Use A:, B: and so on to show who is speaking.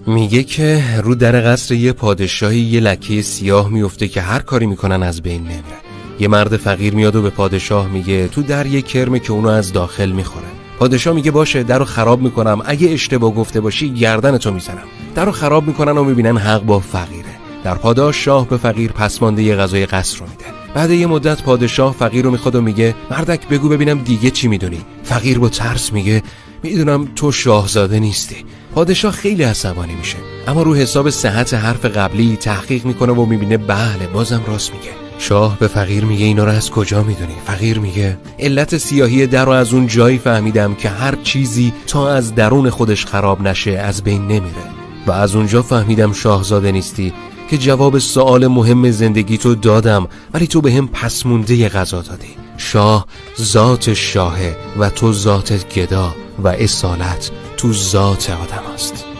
A: میگه که رو در قصر یه پادشاهی یه لکه سیاه میفته که هر کاری میکنن از بین نمیره. یه مرد فقیر میاد و به پادشاه میگه تو در یه کرمه که اونو از داخل میخوره. پادشاه میگه باشه، درو خراب میکنم، اگه اشتباه گفته باشی گردنتو میزنم. درو خراب میکنن و میبینن حق با فقیره. در پاداش شاه به فقیر پسمانده یه غذای قصر رو میده. بعد یه مدت پادشاه فقیر رو میخواد و میگه مردک بگو ببینم دیگه چی میدونی. فقیر با ترس میگه میدونم تو شاهزاده نیستی. پادشاه خیلی عصبانی میشه، اما رو حساب صحت حرف قبلی تحقیق میکنه و میبینه بله بازم راست میگه. شاه به فقیر میگه اینا رو از کجا میدونی؟ فقیر میگه علت سیاهی در رو از اون جایی فهمیدم که هر چیزی تا از درون خودش خراب نشه از بین نمیره، و از اونجا فهمیدم شاهزاده نیستی که جواب سوال مهم زندگی تو دادم ولی تو به هم پس مونده غذا دادی. شاه ذات شاهه و تو ذاتت گدا و اصالت تو ذات آدم است.